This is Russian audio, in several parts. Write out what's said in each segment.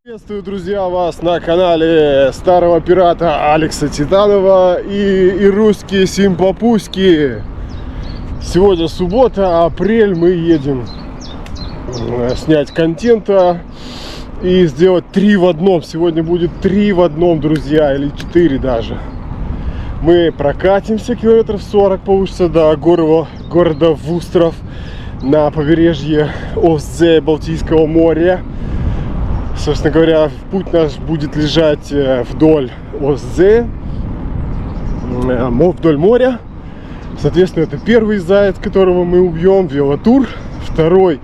Приветствую, друзья, вас на канале старого пирата Алекса Титанова и русские симпапуськи. Сегодня суббота, апрель, мы едем снять контента и сделать 3 в одном. Сегодня будет 3 в одном, друзья, или 4 даже. Мы прокатимся километров 40, получится, до города Вустров на побережье ОСЗ Балтийского моря. Собственно говоря, путь наш будет лежать вдоль ОСЗ, вдоль моря. Соответственно, это первый заяц, которого мы убьем, велотур. Второй,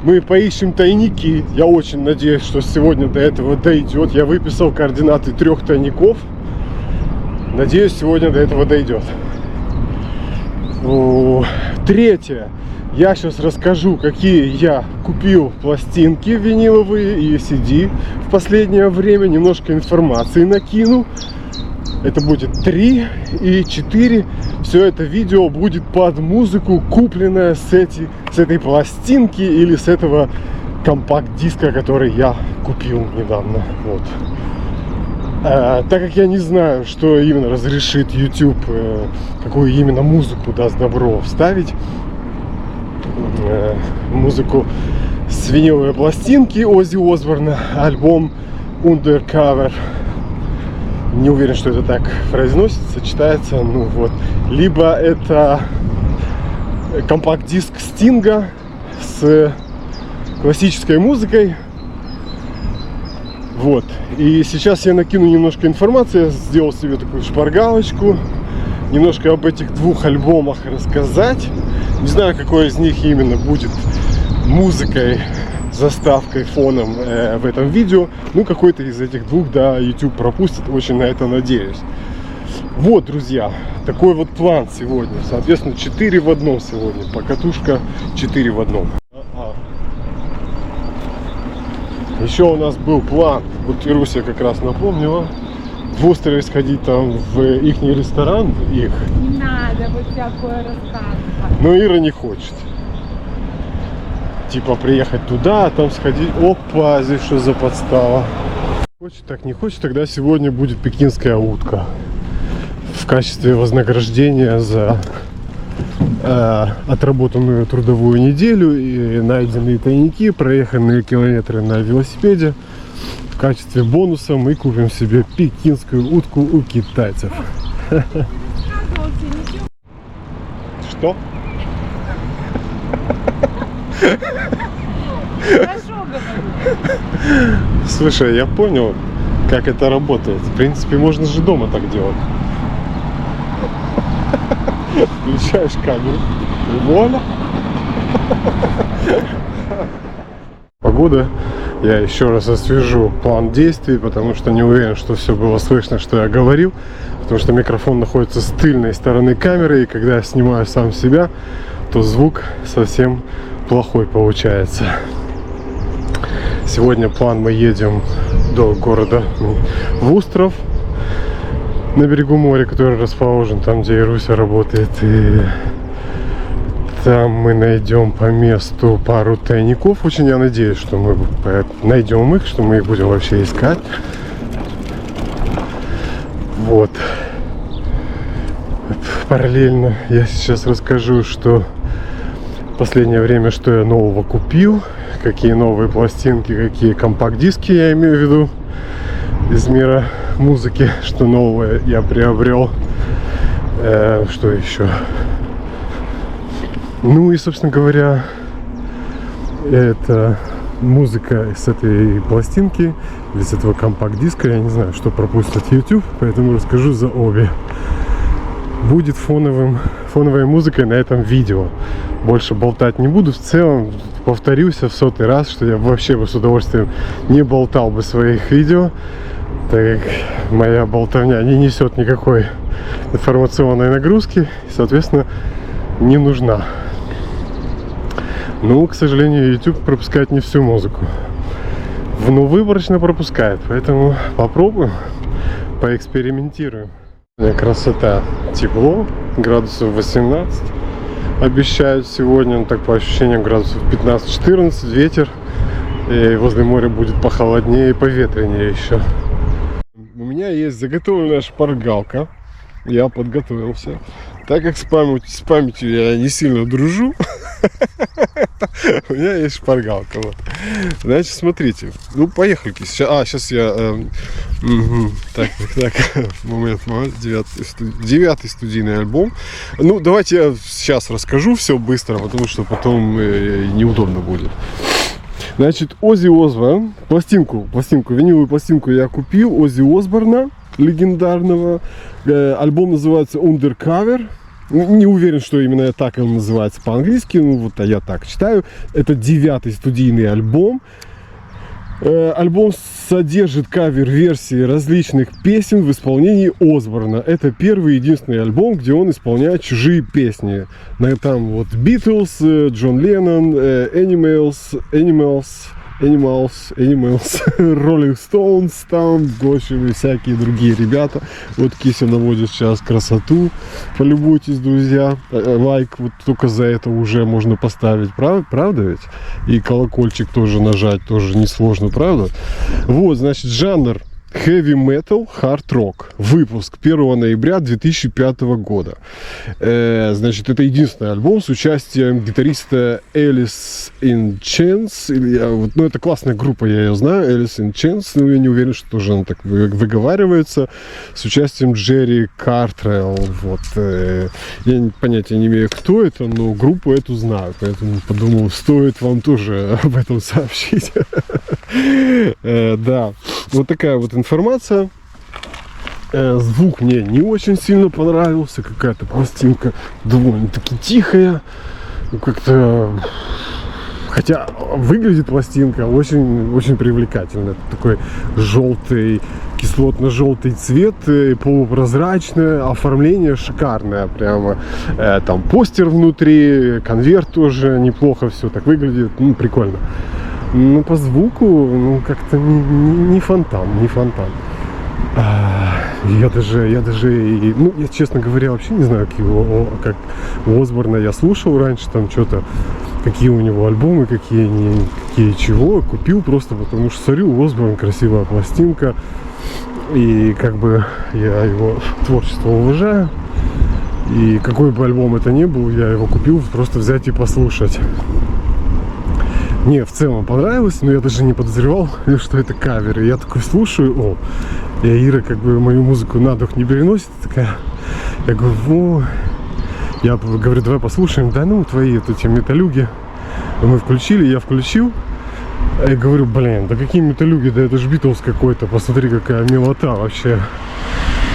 мы поищем тайники. Я очень надеюсь, что сегодня до этого дойдет. Я выписал координаты 3 тайников. Надеюсь, сегодня до этого дойдет. Третье. Я сейчас расскажу, какие я купил пластинки виниловые и CD в последнее время. Немножко информации накину. Это будет 3 и 4. Все это видео будет под музыку, купленное с этой пластинки или с этого компакт-диска, который я купил недавно. Вот. Так как я не знаю, что именно разрешит YouTube, какую именно музыку даст добро вставить, музыку с виниловой пластинки Оззи Осборна, альбом Undercover. Не уверен, что это так произносится, читается. Ну вот. Либо это компакт-диск Стинга с классической музыкой. Вот. И сейчас я накину немножко информации. Я сделал себе такую шпаргалочку. Немножко об этих 2 альбомах рассказать. Не знаю, какой из них именно будет музыкой, заставкой, фоном в этом видео. Ну, какой-то из этих 2, да, YouTube пропустит. Очень на это надеюсь. Вот, друзья, такой вот план сегодня. Соответственно, 4 в одном сегодня. Покатушка 4 в одном. Еще у нас был план. Вот Ируся как раз напомнила. В острове сходить там в их ресторан, их. Не надо вот всякое рассказывать. Но Ира не хочет. Типа приехать туда, а там сходить. Опа, здесь что за подстава? Хочет, так не хочет, тогда сегодня будет пекинская утка. В качестве вознаграждения за отработанную трудовую неделю и найденные тайники, проеханные километры на велосипеде. В качестве бонуса мы купим себе пекинскую утку у китайцев. Что? Хорошо говорю. Слушай, я понял, как это работает. В принципе, можно же дома так делать. Включаешь камеру. И вуаля. Погода. Я еще раз освежу план действий, потому что не уверен, что все было слышно, что я говорил. Потому что микрофон находится с тыльной стороны камеры, и когда я снимаю сам себя, то звук совсем плохой получается. Сегодня план: мы едем до города Вустров на берегу моря, который расположен там, где Ируся работает. И там мы найдем по месту пару тайников. Очень я надеюсь, что мы найдем их, что мы их будем вообще искать. Вот. Параллельно я сейчас расскажу, что в последнее время, что я нового купил, какие новые пластинки, какие компакт-диски, я имею в виду, из мира музыки, что новое я приобрел. Что еще? Ну и, собственно говоря, это музыка с этой пластинки, или с этого компакт-диска. Я не знаю, что пропустит YouTube, поэтому расскажу за обе. Будет фоновой музыкой на этом видео. Больше болтать не буду. В целом, повторюсь в 100-й раз, что я вообще бы с удовольствием не болтал бы своих видео, так как моя болтовня не несет никакой информационной нагрузки и, соответственно, не нужна. Ну, к сожалению, YouTube пропускает не всю музыку. Но выборочно пропускает, поэтому попробуем, поэкспериментируем. Красота, тепло, градусов 18 обещают сегодня, так по ощущениям градусов 15-14, ветер И возле моря будет похолоднее и поветреннее еще. У меня есть заготовленная шпаргалка. Я подготовился. Так как с памятью я не сильно дружу, у меня есть шпаргалка. Вот. Значит, смотрите. Ну, поехали. Сейчас я... Так. Момент. 9-й студийный альбом. Ну, давайте я сейчас расскажу все быстро, потому что потом неудобно будет. Значит, Оззи Осборн, виниловую пластинку я купил, Оззи Осборна, легендарного. Альбом называется Undercover. Не уверен, что именно так он называется по-английски, ну вот я так читаю. Это 9-й студийный альбом. Альбом содержит кавер-версии различных песен в исполнении Осборна. Это первый и единственный альбом, где он исполняет чужие песни. Там вот Beatles, Джон Леннон, Animals, Rolling Stones, там, в общем, и всякие другие ребята. Вот Кися наводит сейчас красоту. Полюбуйтесь, друзья. Лайк вот только за это уже можно поставить, правда ведь? И колокольчик тоже нажать, тоже несложно, правда? Вот, значит, жанр Heavy Metal, Hard Rock. Выпуск 1 ноября 2005 года. Значит, это единственный альбом с участием гитариста Alice in Chains. Ну, это классная группа, я ее знаю. Alice in Chains. Но я не уверен, что тоже она так выговаривается. С участием Джерри Картрелл. Вот. Я понятия не имею, кто это, но группу эту знаю. Поэтому подумал, стоит вам тоже об этом сообщить. Да. Вот такая вот информация. Звук мне не очень сильно понравился. Какая-то пластинка довольно-таки тихая. Как-то... Хотя выглядит пластинка очень, очень привлекательно. Это такой желтый, кислотно-желтый цвет, полупрозрачное, оформление шикарное прямо. Там постер внутри, конверт тоже неплохо все так выглядит. Ну, прикольно. Ну, по звуку, ну, как-то не фонтан. Я даже, ну, я, честно говоря, вообще не знаю, как у Осборна я слушал раньше, там, что-то, какие у него альбомы, какие чего. Купил просто потому, что смотрю, Осборн, красивая пластинка. И, как бы, я его творчество уважаю. И какой бы альбом это ни был, я его купил просто взять и послушать. Мне в целом понравилось, но я даже не подозревал, что это кавер. И я такой слушаю, и Ира как бы мою музыку на дух не переносит. Такая, я говорю, я говорю, давай послушаем. Да ну, твои эти металюги. Мы включили, я включил. Я говорю, блин, да какие металюги, да это же Битлз какой-то. Посмотри, какая милота вообще.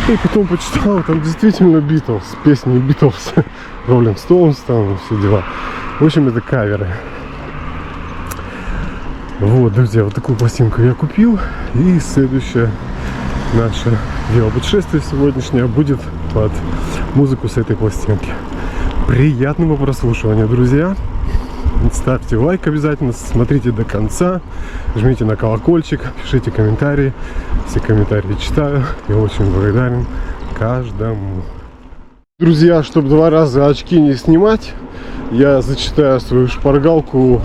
И потом почитал, там действительно Битлз, песни Битлз, Rolling Stones, там все дела. В общем, это каверы. Вот, друзья, вот такую пластинку я купил. И следующее наше велопутешествие сегодняшнее будет под музыку с этой пластинки. Приятного прослушивания, друзья. Ставьте лайк обязательно, смотрите до конца, жмите на колокольчик, пишите комментарии. Все комментарии читаю. Я очень благодарен каждому. Друзья, чтобы 2 раза очки не снимать, я зачитаю свою шпаргалку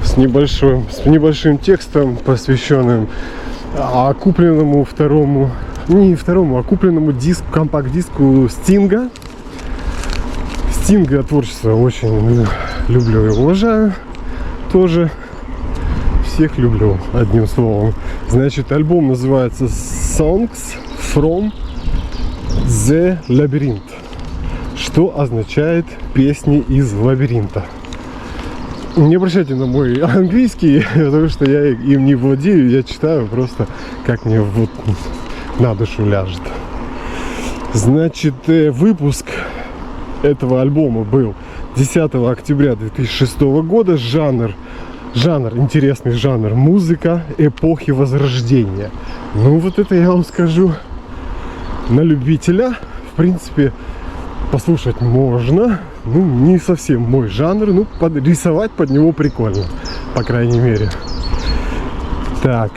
с небольшим текстом, посвященным купленному купленному компакт-диску Стинга. Стинга творчество очень люблю и уважаю. Тоже всех люблю, одним словом. Значит, альбом называется Songs from the Labyrinth, что означает песни из лабиринта. Не обращайте на мой английский, потому что я им не владею, я читаю просто как мне вот на душу ляжет. Значит, выпуск этого альбома был 10 октября 2006 года. Жанр, интересный жанр, музыка эпохи Возрождения. Ну вот это я вам скажу на любителя. В принципе, послушать можно. Ну, не совсем мой жанр, ну, рисовать под него прикольно, по крайней мере. Так,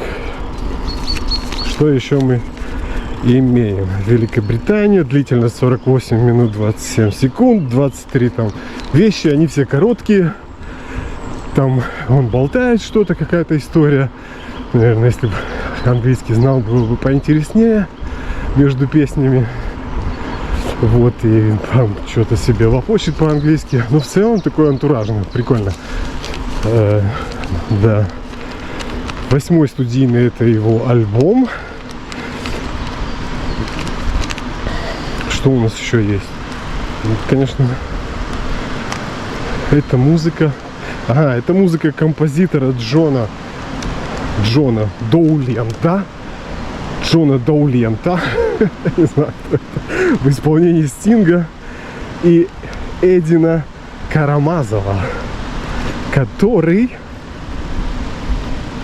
что еще мы имеем? Великобритания, длительность 48 минут 27 секунд, 23 там вещи, они все короткие. Там он болтает что-то, какая-то история. Наверное, если бы английский знал, было бы поинтереснее между песнями. Вот, и там что-то себе лопочет по-английски. Но в целом такой антуражный, прикольно. Да. 8-й студийный, это его альбом. Что у нас еще есть? Ну, конечно, это музыка. Ага, это музыка композитора Джона Доулента. Джона Доулента. Не знаю, кто это. В исполнении Стинга и Эдина Карамазова, который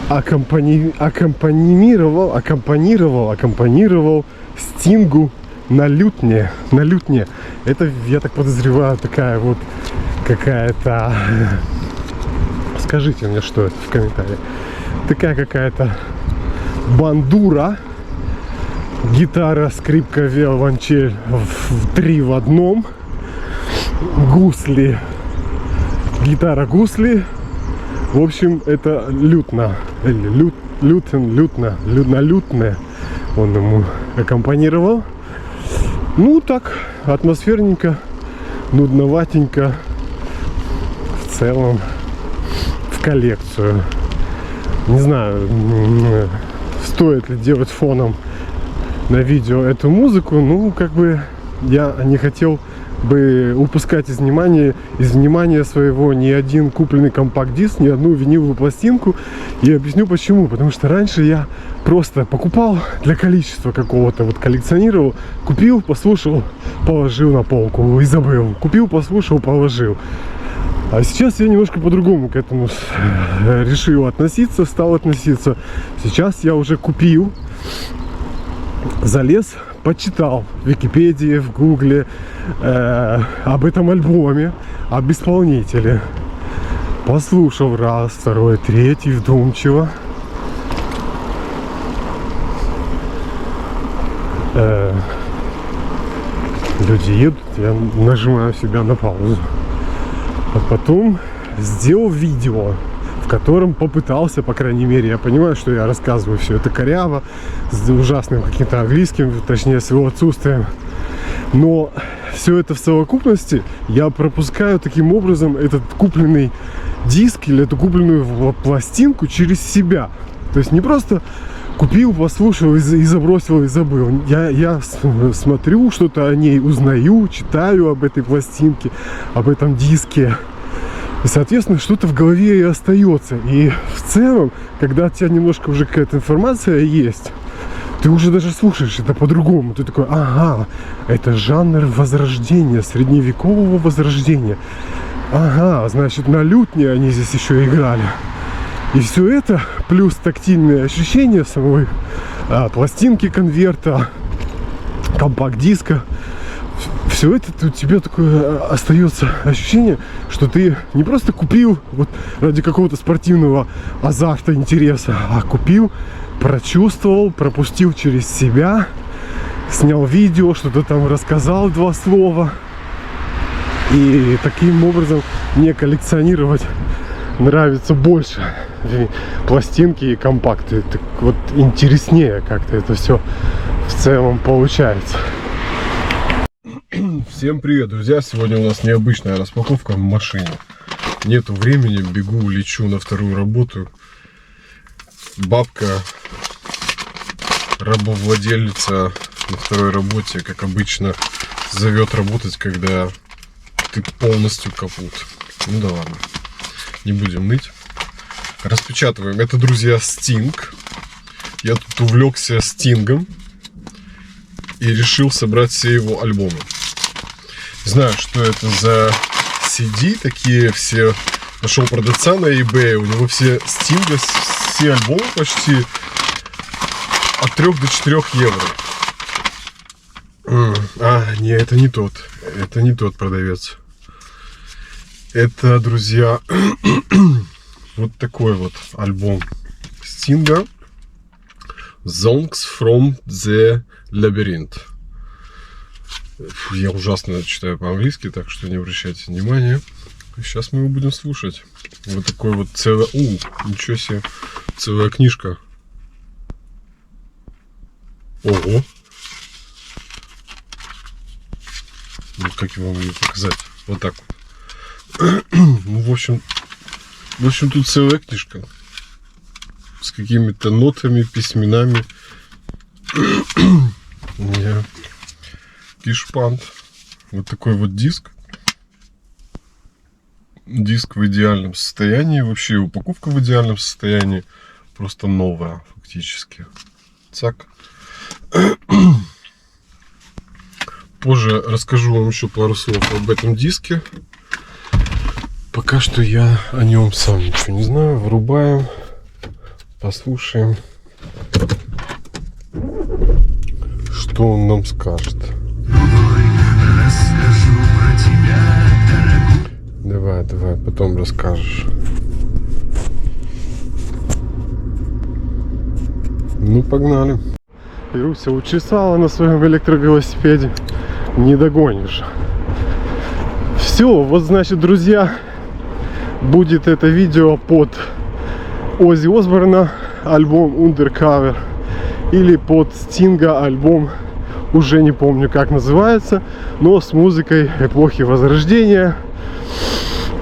аккомпанировал Стингу на лютне. Это, я так подозреваю, такая вот какая-то... Скажите мне, что это в комментариях. Такая какая-то бандура. Гитара, скрипка, виолончель в 3 в 1. Гусли. Гитара, гусли. В общем, это лютна. Лютне. Он ему аккомпанировал. Ну, так, атмосферненько, нудноватенько. В целом, в коллекцию. Не знаю, стоит ли делать фоном на видео эту музыку. Ну, как бы я не хотел бы упускать из внимания своего ни один купленный компакт-диск, ни одну виниловую пластинку. И объясню почему. Потому что раньше я просто покупал для количества какого-то, вот коллекционировал, купил, послушал, положил на полку и забыл. Купил, послушал, положил. А сейчас я немножко по-другому к этому решил стал относиться. Сейчас я уже купил, залез, почитал в Википедии, в Гугле об этом альбоме, об исполнителе. Послушал раз, второй, третий, вдумчиво. Люди едут, я нажимаю себя на паузу. А потом сделал видео, в котором попытался, по крайней мере, я понимаю, что я рассказываю все это коряво, с ужасным каким-то английским, точнее, с его отсутствием. Но все это в совокупности я пропускаю таким образом этот купленный диск или эту купленную пластинку через себя. То есть не просто купил, послушал и забросил, и забыл. Я смотрю, что-то о ней узнаю, читаю об этой пластинке, об этом диске. И, соответственно, что-то в голове и остается. И в целом, когда у тебя немножко уже какая-то информация есть, ты уже даже слушаешь это по-другому. Ты такой, ага, это жанр возрождения, средневекового возрождения. Ага, значит, на лютне они здесь еще играли. И все это, плюс тактильные ощущения самой пластинки, конверта, компакт-диска. Все это у тебя такое остается ощущение, что ты не просто купил вот ради какого-то спортивного азарта, интереса, а купил, прочувствовал, пропустил через себя, снял видео, что-то там рассказал 2 слова. И таким образом мне коллекционировать нравится больше. Пластинки и компакты. Так вот интереснее как-то это все в целом получается. Всем привет, друзья! Сегодня у нас необычная распаковка в машине. Нету времени, бегу, лечу на вторую работу. Бабка, рабовладелица на второй работе, как обычно, зовет работать, когда ты полностью капут. Ну да ладно, не будем ныть. Распечатываем. Это, друзья, Стинг. Я тут увлекся Стингом и решил собрать все его альбомы. Не знаю, что это за CD, такие все. Нашел продавца на eBay, у него все Стинга, все альбомы почти от 3 до 4 евро. Не, это не тот. Это не тот продавец. Это, друзья, вот такой вот альбом Стинга. Songs from the Labyrinth. Я ужасно читаю по-английски, так что не обращайте внимания. Сейчас мы его будем слушать. Вот такой вот целый... ничего себе. Целая книжка. Ого. Ну, как его вам показать? Вот так вот. Ну, в общем, тут целая книжка. С какими-то нотами, письменами. Кишпант. Вот такой вот диск. Диск в идеальном состоянии. Вообще упаковка в идеальном состоянии. Просто новая, фактически. Цак. Позже расскажу вам еще пару слов об этом диске. Пока что я о нем сам ничего не знаю. Врубаем. Послушаем, что он нам скажет. Давай, потом расскажешь. Ну, погнали. Ируся учесала на своем электровелосипеде. Не догонишь. Все, вот значит, друзья, будет это видео под Оззи Осборна альбом Undercover или под Стинга альбом, уже не помню как называется, но с музыкой эпохи Возрождения,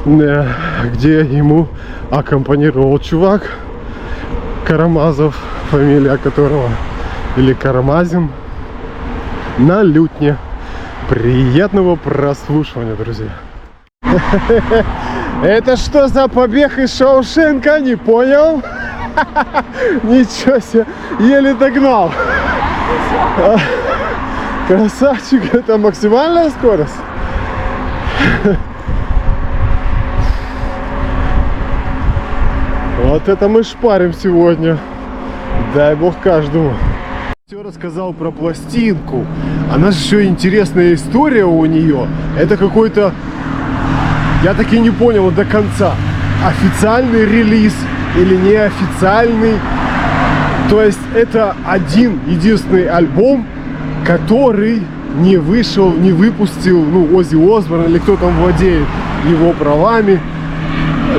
где ему аккомпанировал чувак Карамазов, фамилия которого, или Карамазин, на лютне. Приятного прослушивания, друзья. Это что за побег из Шоушенка? Не понял? Ничего себе, еле догнал. Красавчик, это максимальная скорость? Вот это мы шпарим сегодня. Дай бог каждому. Все рассказал про пластинку. Она же еще интересная история у нее. Это какой-то... Я так и не понял до конца, официальный релиз или неофициальный. То есть это один единственный альбом, который не вышел, не выпустил, ну, Оззи Осборн или кто там владеет его правами,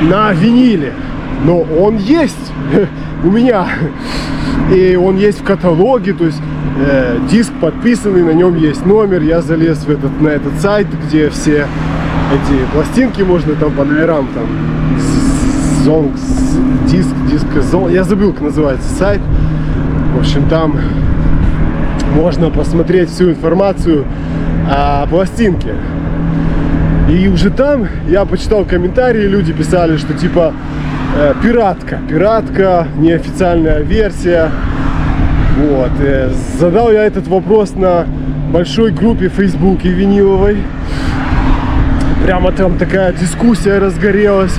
на виниле. Но он есть у меня. И он есть в каталоге, то есть диск подписанный, на нем есть номер. Я залез на этот сайт, где все эти пластинки можно там по номерам, там диск, я забыл, как называется сайт. В общем, там можно посмотреть всю информацию о пластинке. И уже там я почитал комментарии, люди писали, что типа пиратка, неофициальная версия. Вот. Задал я этот вопрос на большой группе в Фейсбуке виниловой. Прямо там такая дискуссия разгорелась.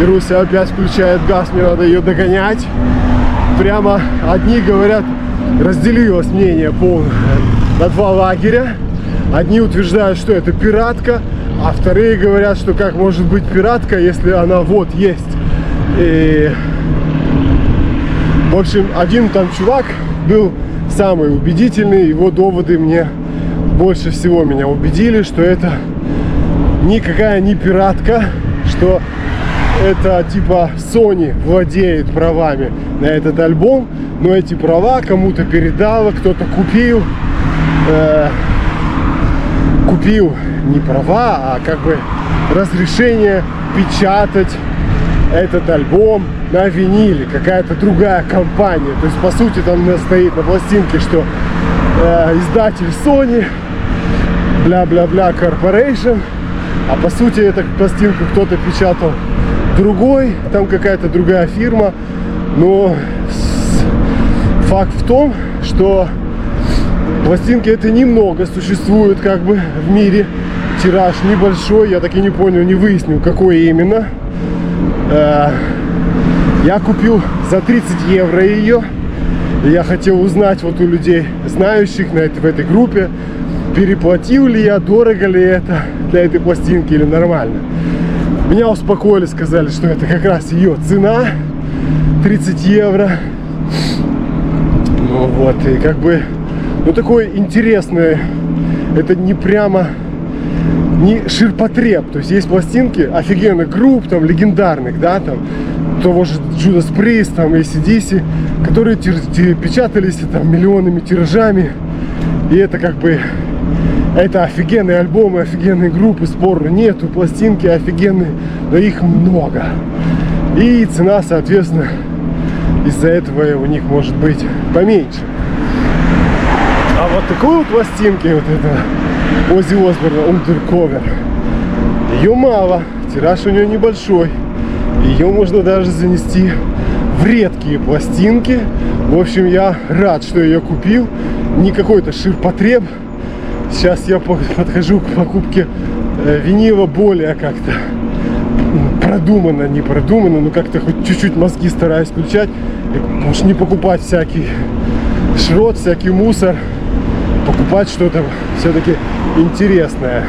И Руся опять включает газ, мне надо ее догонять. Прямо одни говорят, разделилось мнение полное на два лагеря. Одни утверждают, что это пиратка, а вторые говорят, что как может быть пиратка, если она вот есть. И... В общем, один там чувак был самый убедительный, его доводы мне больше всего меня убедили, что это никакая не пиратка, что это типа Sony владеет правами на этот альбом, но эти права кому-то передало, кто-то купил, купил не права, а как бы разрешение печатать этот альбом на виниле, какая-то другая компания. То есть по сути там стоит на пластинке, что издатель Sony, бля-бля-бля Corporation, а по сути эту пластинку кто-то печатал другой, там какая-то другая фирма. Но факт в том, что пластинки это немного существует как бы в мире, тираж небольшой, я так и не понял, не выяснил, какой именно. Я купил за 30 евро ее, и я хотел узнать вот у людей, знающих в этой группе, переплатил ли я, дорого ли это для этой пластинки или нормально. Меня успокоили, сказали, что это как раз ее цена, 30 евро. Ну вот, и как бы, ну такое интересное, это не прямо не ширпотреб. То есть есть пластинки офигенных групп, там, легендарных, да, там, того же Judas Priest, там, AC/DC, которые печатались там миллионными тиражами. И это как бы, это офигенные альбомы, офигенные группы, спору нету, пластинки офигенные, но их много. И цена, соответственно, из-за этого у них может быть поменьше. А вот такой вот пластинки, вот это Оззи Осборна Undercover, ее мало, тираж у нее небольшой. Ее можно даже занести в редкие пластинки. В общем, я рад, что я ее купил. Не какой-то ширпотреб. Сейчас я подхожу к покупке винила более как-то продуманно, не продуманно, но как-то хоть чуть-чуть мозги стараюсь включать. Может, не покупать всякий шрот, всякий мусор. Покупать что-то все-таки интересное.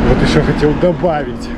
Вот еще хотел добавить.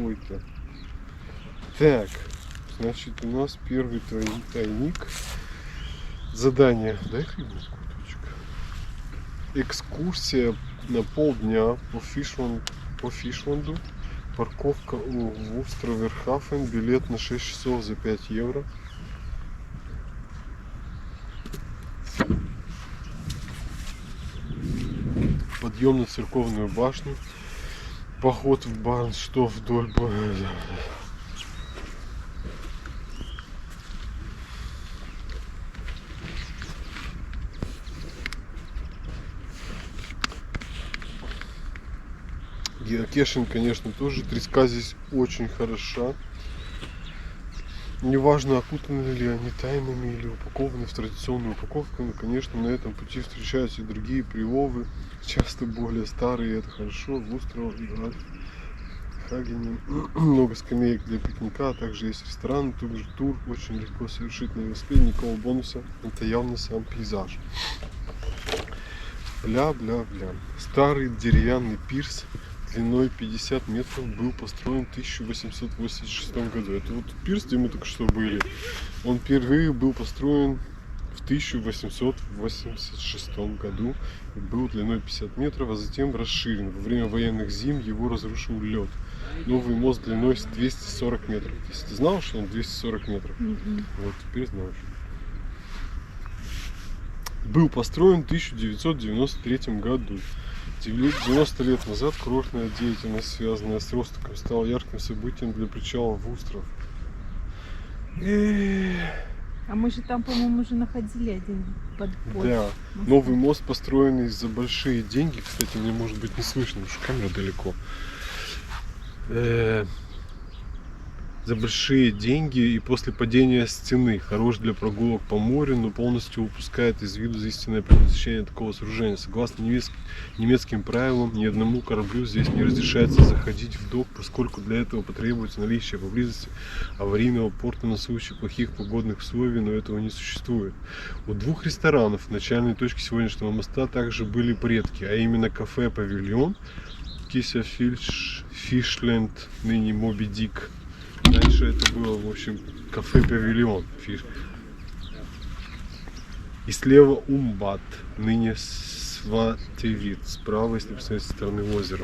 какой-то. Так, значит, у нас первый тайник. Задание. Дай хлебнуть кусочек. Экскурсия на полдня по Фишланду. Парковка у Вустраверхафен. Билет на 6 часов за 5 евро. Подъем на церковную башню. Поход в Барнштов вдоль. Геокешинг, конечно, тоже. Треска здесь очень хороша. Неважно, окутаны ли они тайнами или упакованы в традиционную упаковку, но, конечно, на этом пути встречаются и другие приловы, часто более старые, это хорошо. В Устрово и Хагене много скамеек для пикника, а также есть ресторан, тур очень легко совершить на велосипеде, никакого бонуса, это явно сам пейзаж. Бля-бля-бля. Старый деревянный пирс длиной 50 метров был построен в 1886 году. Это вот пирс, где мы только что были, он впервые был построен в 1886 году и был длиной 50 метров, а затем расширен. Во время военных зим его разрушил лед. Новый мост длиной 240 метров. Если ты знал, что он 240 метров? Вот теперь знаешь. Был построен в 1993 году. 90 лет назад курортная деятельность, связанная с Ростоком, стала ярким событием для причала в Устров. А мы же там, по-моему, уже находили один подпой. Да, новый мост, построенный за большие деньги. Кстати, мне может быть не слышно, потому что камера далеко. За большие деньги и после падения стены. Хорош для прогулок по морю, но полностью упускает из виду истинное предназначение такого сооружения. Согласно немецким правилам, ни одному кораблю здесь не разрешается заходить в док, поскольку для этого потребуется наличие поблизости аварийного порта на случай плохих погодных условий, но этого не существует. У двух ресторанов начальной точки сегодняшнего моста также были предки, а именно кафе «Павильон», Кися Фишленд, ныне Моби Дик. Раньше это было, в общем, кафе «Павильон». И слева Умбат, ныне Сватевит. Справа, если посмотреть со стороны озера.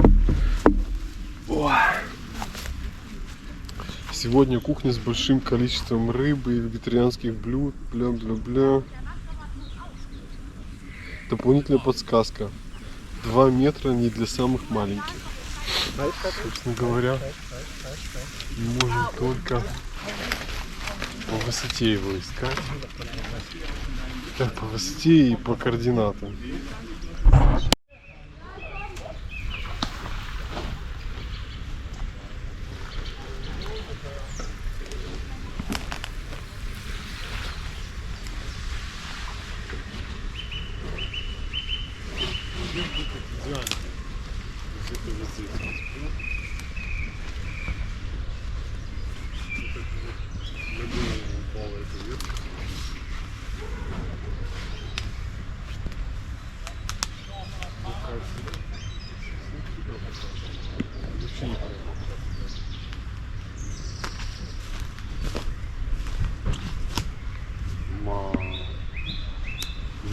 Сегодня кухня с большим количеством рыбы и вегетарианских блюд. Бля-бля-бля. Дополнительная подсказка. 2 метра не для самых маленьких. Собственно говоря, мы можем только по высоте его искать. Так, по высоте и по координатам.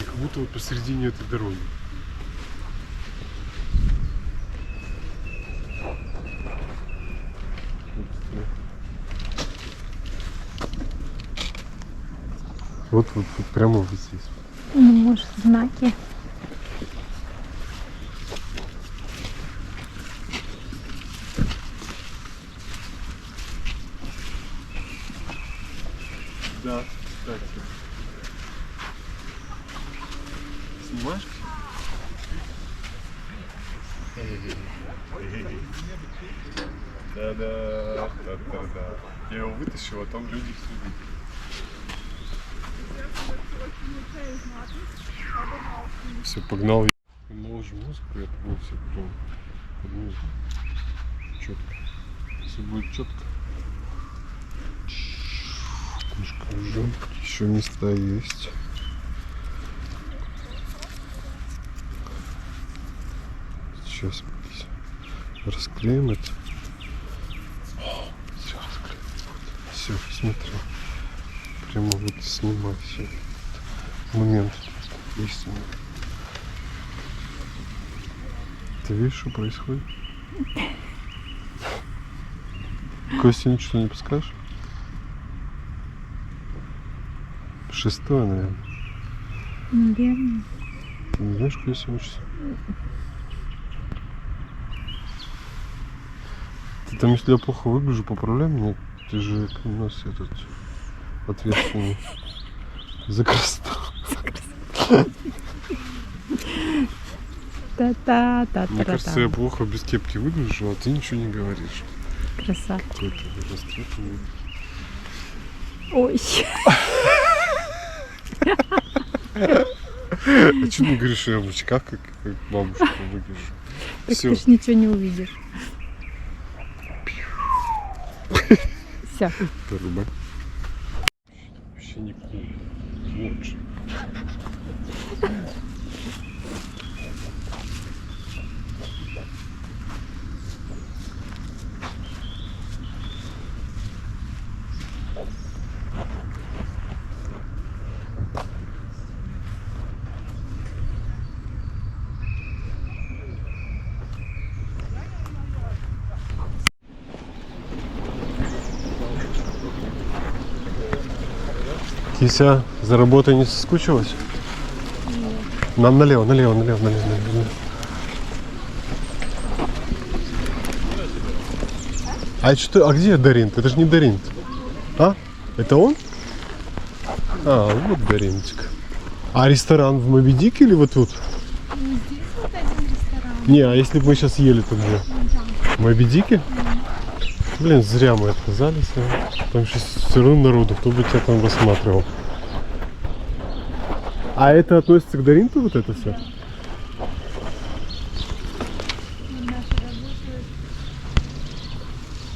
Как будто вот посередине этой дороги. Вот прямо вот здесь. Ну, может, знаки. Да, кстати. Снимаешь? Да-да. Я его вытащил, а там люди все видят. Все, погнал. Наложим музыку, это будет все прям под музыку. Четко. Все будет четко. Книжка уже. Еще места есть. Сейчас расклеим это. Все расклеим. Все, смотри. Прямо вот снимать все. Момент истины. Ты видишь, что происходит? Костя, ничего не подскажешь? 6-е, наверное. Наверное. Ты не знаешь, куда сегодня учится? Ты там, если я плохо выгляжу, поправляй меня. Ты же у нас этот ответственный за красоту. Мне кажется, я плохо без кепки выгляжу, а ты ничего не говоришь. Краса. Какой-то растрепанный. Ой. А что ты говоришь, что я в очках, как бабушка выгляжу? Так Всё. ты ж ничего не увидишь. Все. Это рыба. Вообще не кул. Вот же. Кися, за работой не соскучилась? Нам налево. А что? А где Даринт? Это же не Даринт. А? Это он? А, вот Даринтик. А ресторан в Моби Дике или вот тут? Ну, здесь вот один ресторан. Не, а если бы мы сейчас ели, то где? В Моби Дике? Блин, зря мы отказались. Там сейчас все равно народу, кто бы тебя там рассматривал. А это относится к Даринту, вот это все?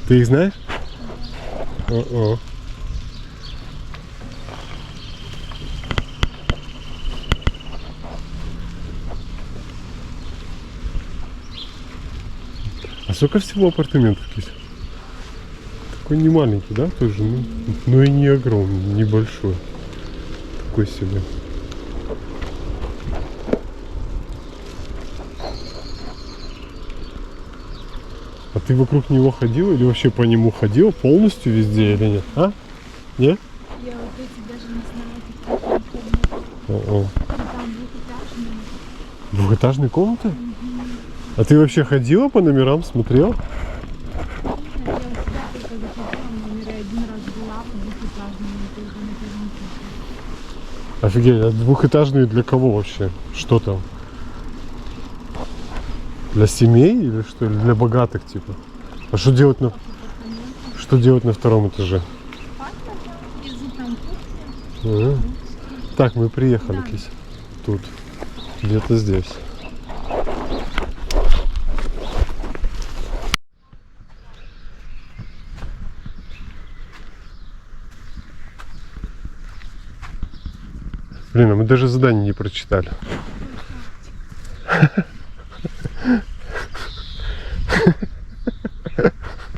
Ты их знаешь? О-о. А сколько всего апартаментов есть? Такой не маленький, да, тоже? Ну и не огромный, небольшой. Такой себе. А ты вокруг него ходил или вообще по нему ходил полностью везде или нет? А? Нет? Я вот эти даже не знаю, какие там комнаты. О-о. Там двухэтажные. Двухэтажные комнаты? А ты вообще ходила по номерам, смотрел? Я всегда только заходила в номер, и один раз была по двухэтажному, и только на первом этаже. Офигеть, а двухэтажные для кого вообще? Что там? Для семей или что? Или для богатых типа? А что делать на втором этаже? Внизу там кухня. Ага. Так, мы приехали, Кись. Тут. Где-то здесь. Блин, а мы даже задание не прочитали.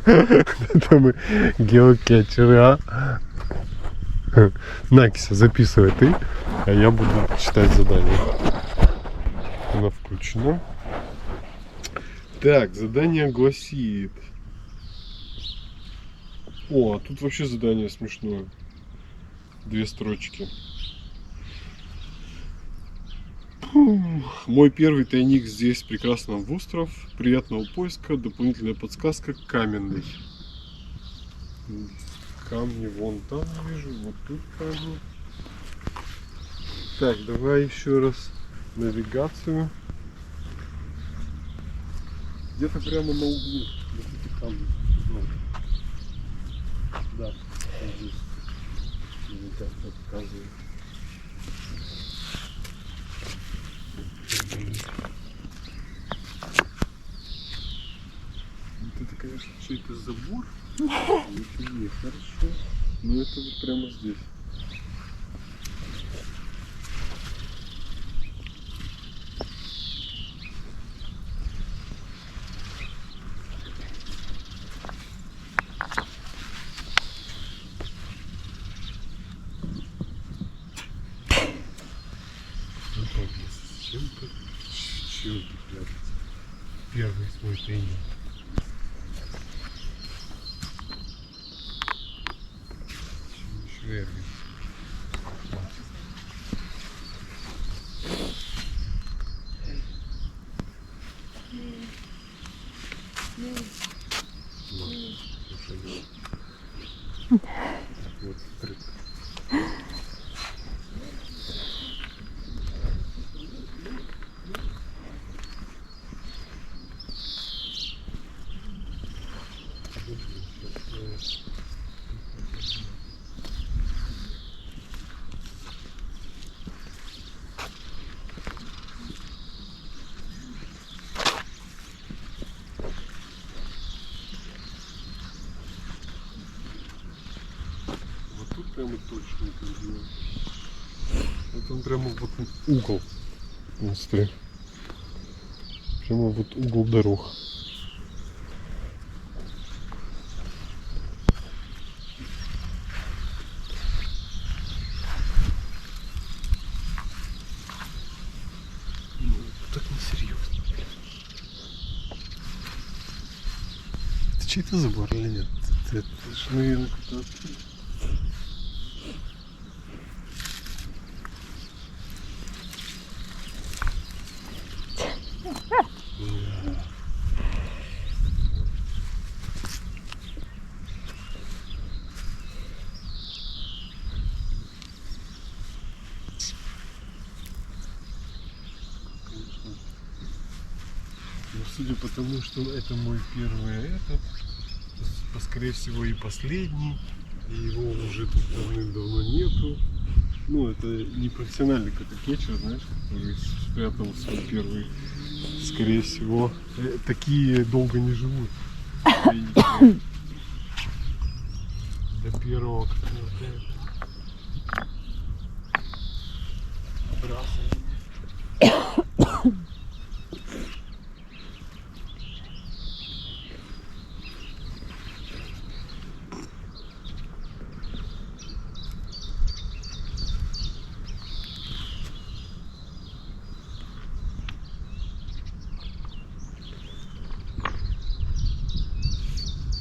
Это мы геокетчеры, а? На, Кися, записывай ты, а я буду читать задание. Она включена. Так, задание гласит. О, а тут вообще задание смешное. 2 строчки. Мой первый тайник здесь, прекрасно в остров. Приятного поиска. Дополнительная подсказка: каменный. Камни вон там вижу, вот тут камни. Так, давай еще раз навигацию. Где-то прямо на углу. Вот эти камни. Ну, да, вот здесь навигация показывает. Вот это, конечно, чей-то забор. Это не хорошо. Но это вот прямо здесь. Чем прятаться? Первый свой тренинг. Еще Эрвин. Вот открыто. самый точный координат. Вот он прямо вот угол. Вот смотри. Прямо вот угол дорог. Так несерьезно. Это чей-то забор или нет? Это ж, наверное, кто-то открыл. Но судя по тому, что это мой первый этот, скорее всего и последний, и его уже тут давным-давно нету. Ну, это не профессиональный какой-то кетчер, знаешь, который спрятал свой первый. Скорее всего, такие долго не живут. До первого какого-то браса.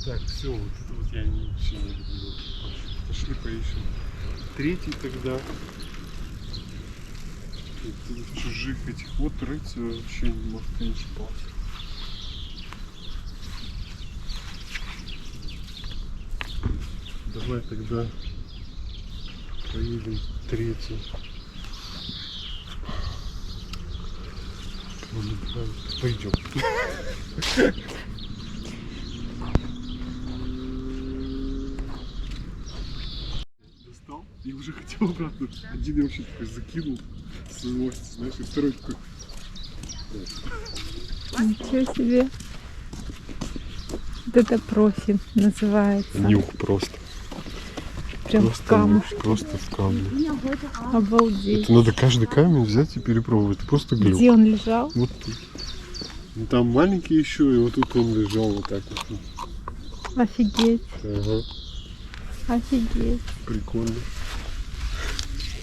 Так, все, вот это вот я вообще не люблю. Пошли поищем третий тогда. В чужих этих вот рыться вообще не может, конечно, пас. Давай тогда поедем третий. Пойдем. Достал и уже хотел обратно. Один я вообще такой закинул с злости, знаешь, и второй такой. Ничего себе. Вот это профи называется. Нюх просто. Прям Просто в камушке. нюх, просто в камне. Обалдеть. Это надо каждый камень взять и перепробовать. Это просто глюк. Где он лежал? Вот тут. Ну, там маленький еще, и вот тут он лежал вот так вот. Офигеть. Ага, Офигеть. прикольно.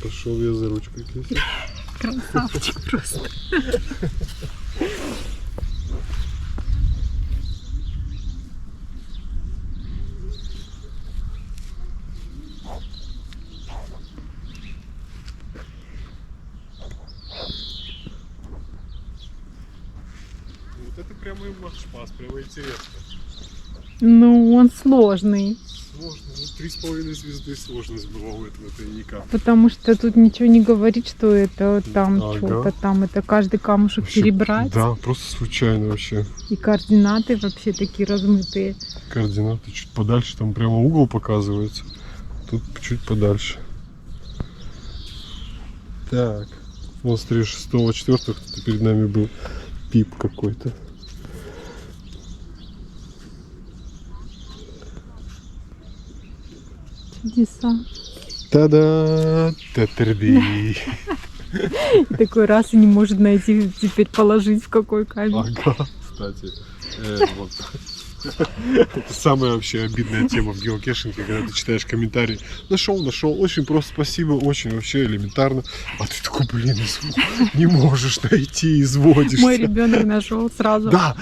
Пошел я за ручкой кисать. Красавчик просто. Вот это прямо и марш-пас, прямо интересно. Ну, он сложный. Сложно, ну 3,5 звезды сложность была у этого тайника. Потому что тут ничего не говорит, что это там Ага. что-то там. Это каждый камушек Вообще, перебрать. Да, просто случайно вообще. И координаты вообще такие размытые. Координаты чуть подальше, там прямо угол показывается. Тут чуть подальше. Так. Вот смотри, 6-4 кто-то перед нами был. Пип какой-то. Чудеса. Та-да! Та-терби! И такой раз и не может найти, теперь положить в какой камень. Ага, кстати. Вот. Это самая вообще обидная тема в геокешинге, когда ты читаешь комментарии. Нашел, очень просто, спасибо, очень вообще элементарно. А ты такой, блин, не можешь найти, изводишься. Мой ребенок нашел сразу. Да,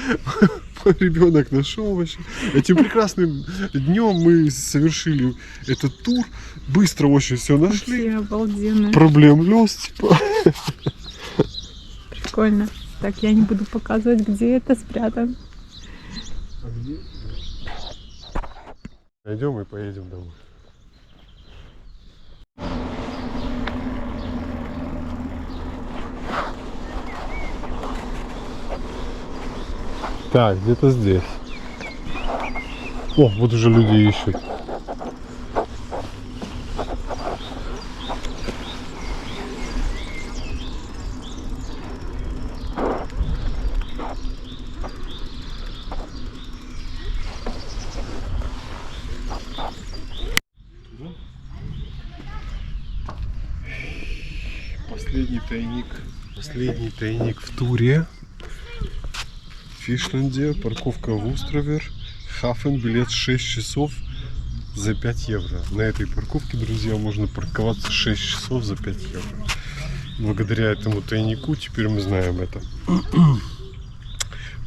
мой ребенок нашел вообще. Этим прекрасным днем мы совершили этот тур. Быстро очень все нашли. Вообще обалденно. Проблем лез, типа. Прикольно. Так, я не буду показывать, где это спрятано. Найдем и поедем домой. Так, где-то здесь. О, вот уже люди ищут. Последний тайник в туре. Фишланде, парковка в Устровер, Хафен, билет 6 часов за 5 евро. На этой парковке, друзья, можно парковаться 6 часов за 5 евро. Благодаря этому тайнику теперь мы знаем это.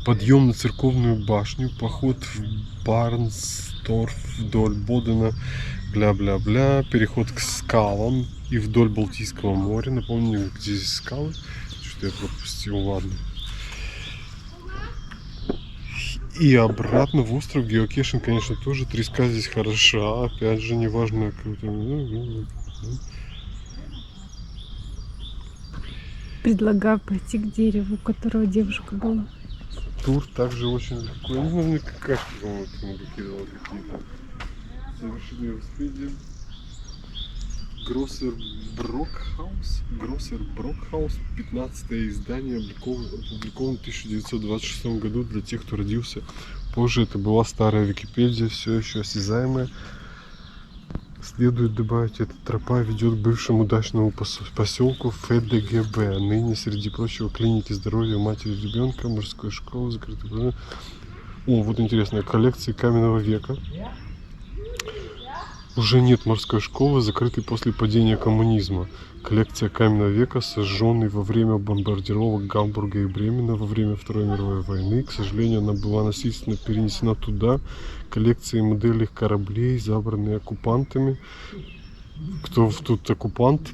Подъем на церковную башню, поход в Барнсторф вдоль Бодена, бля-бля-бля, переход к скалам и вдоль Балтийского моря. Напомню, где здесь скалы. Что-то я пропустил, ладно. И обратно в остров. Геокешинг, конечно, тоже. Треска здесь хороша. Опять же, неважно, как это... Предлагаю пойти к дереву, у которого девушка была. Тур также очень легко. Я не знаю, мне какашки, по-моему, там выкидывал какие-то. Совершили велосипеде. Гроссер Брокхаус, 15-е издание, опубликовано в 1926 году. Для тех, кто родился позже, это была старая Википедия, все еще осязаемая. Следует добавить, эта тропа ведет к бывшему дачному поселку ФДГБ. Ныне, среди прочего, клиники здоровья матери и ребенка, морской школы, закрытые. О, вот интересная коллекция каменного века. Уже нет морской школы, закрытой после падения коммунизма. Коллекция каменного века, сожженной во время бомбардировок Гамбурга и Бремена во время Второй мировой войны. К сожалению, она была насильственно перенесена туда. Коллекции моделей кораблей, забранные оккупантами. Кто тут оккупант?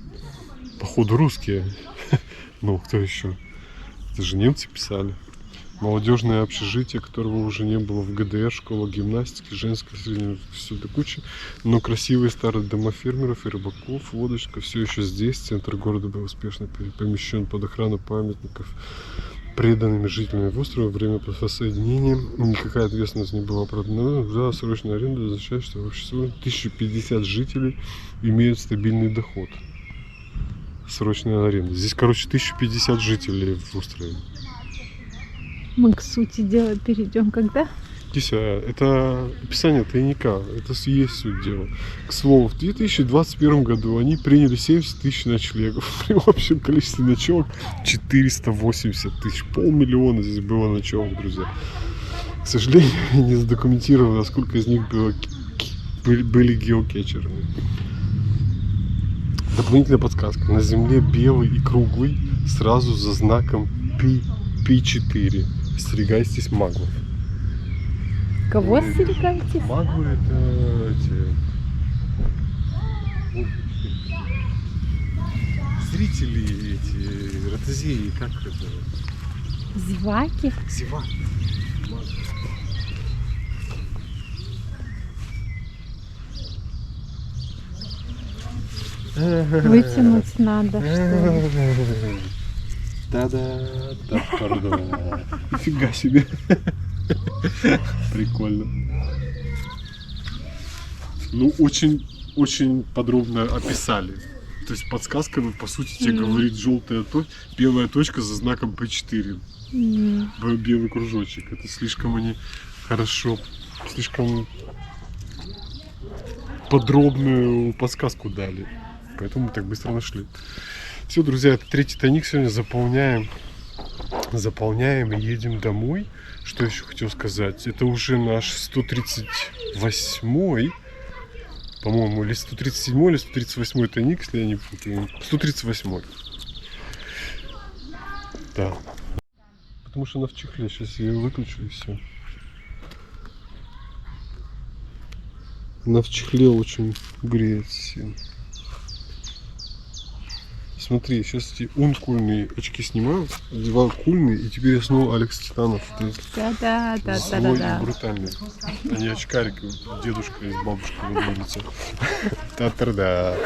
Походу русские. Ну, кто еще? Это же немцы писали. Молодежное общежитие, которого уже не было в ГДР, школа гимнастики, женская средняя, все до кучи. Но красивые старые дома фермеров и рыбаков, лодочка все еще здесь. Центр города был успешно помещен под охрану памятников преданными жителями в острове во время присоединения. Никакая ответственность не была продана. За срочную аренду означает, что в обществе 1050 жителей имеют стабильный доход. Срочная аренда. Здесь, короче, 1050 жителей в острове. Мы к сути дела перейдем когда? Кися, это описание тайника, это и есть суть дела. К слову, в 2021 году они приняли 70 тысяч ночлегов. При общем количестве ночевок 480 тысяч. 500 000 здесь было ночевок, друзья. К сожалению, не задокументировано, сколько из них были геокетчерами. Дополнительная подсказка. На земле белый и круглый, сразу за знаком P4. Остерегайтесь маглов. Кого остерегаетесь? Маглы это эти... зрители эти, ротозеи, как это? Зеваки? Зеваки. Вытянуть надо, что ли? Да-да-да-да. Нифига себе. Прикольно. Ну, очень подробно описали. То есть подсказка, по сути, тебе говорит желтая точка, белая точка за знаком P4. Белый кружочек. Это слишком они хорошо, слишком подробную подсказку дали. Поэтому мы так быстро нашли. Все, друзья, это третий тайник. Сегодня заполняем и едем домой. Что еще хотел сказать? Это уже наш 138-й, по-моему, или 137-й, или 138-й тайник, если я не путаю. 138-й. Да. Потому что она в чехле. Сейчас я ее выключу и все. Она в чехле очень греется. Смотри, сейчас эти ункульные очки снимаю, одеваю кульные, и теперь я снова Алекс Титанов. Злой и брутальный. А не очкарик, дедушка и бабушка в одно лицо. Та-та-да.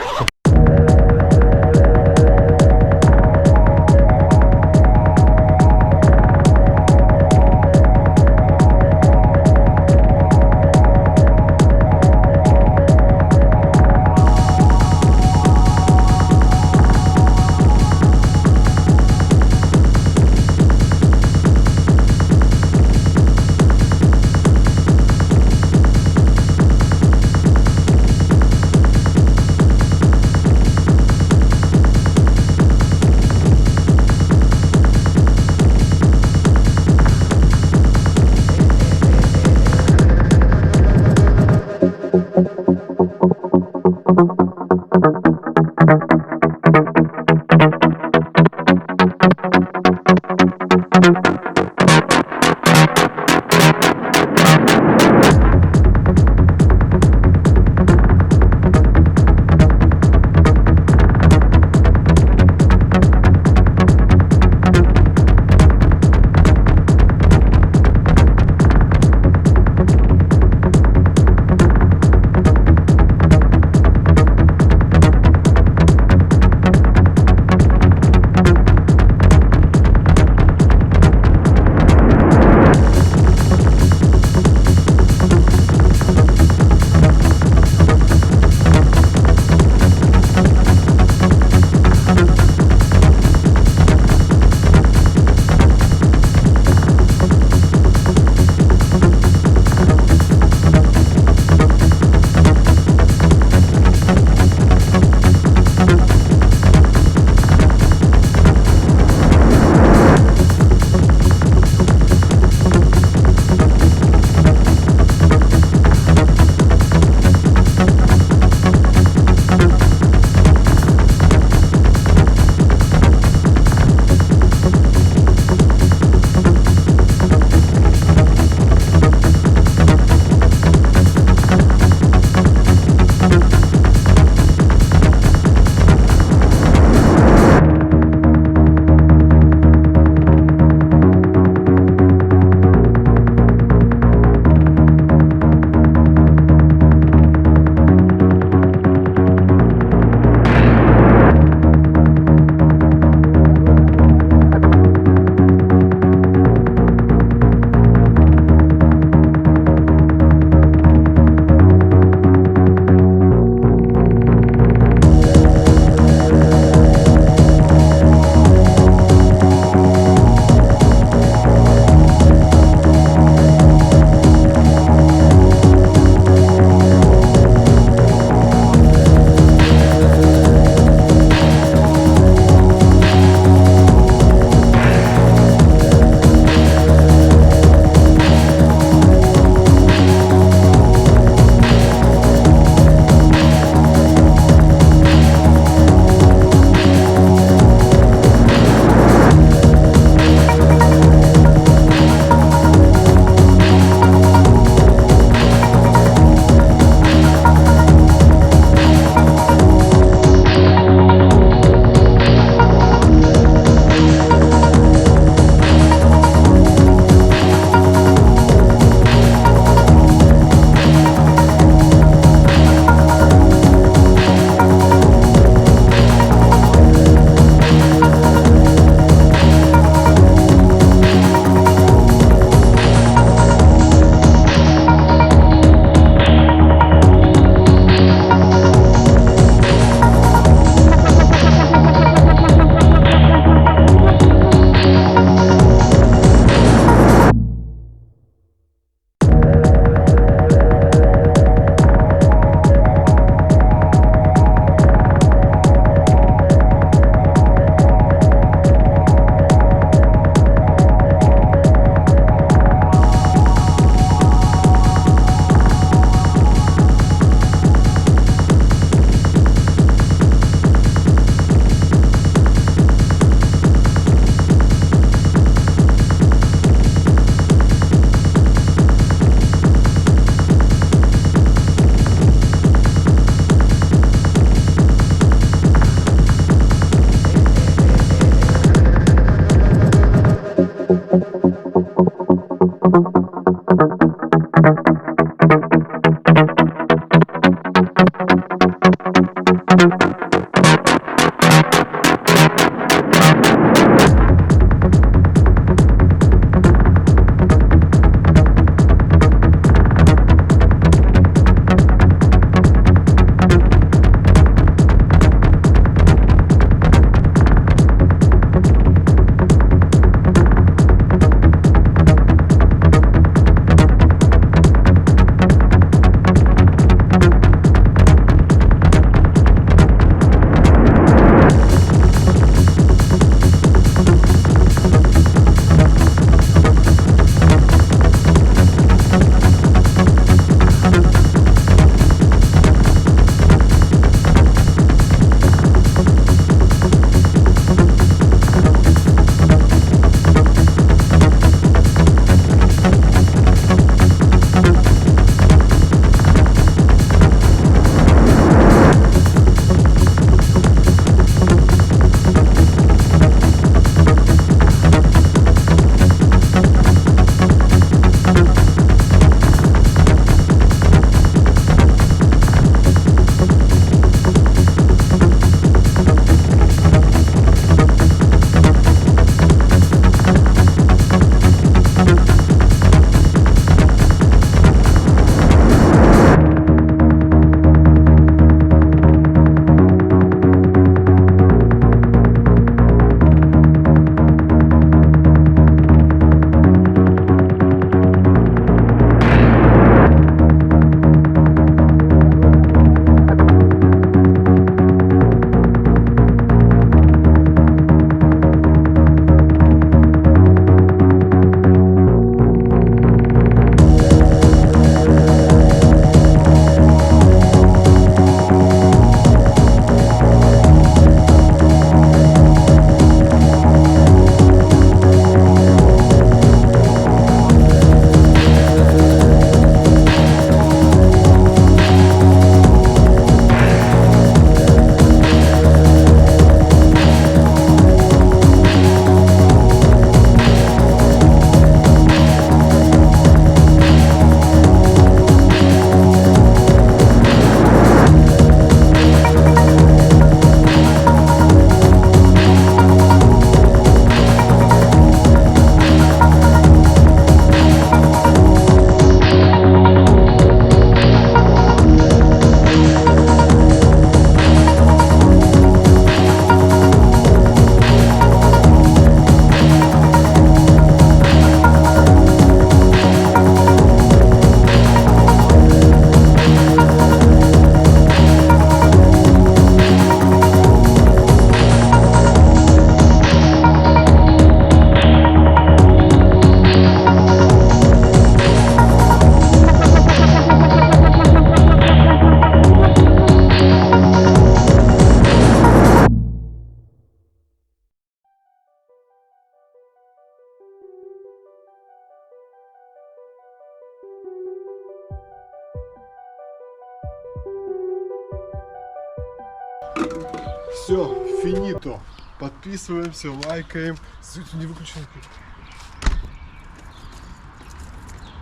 Все, финито. Подписываемся, лайкаем. Свет не выключен.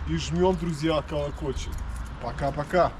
И жмем, друзья, колокольчик. Пока-пока.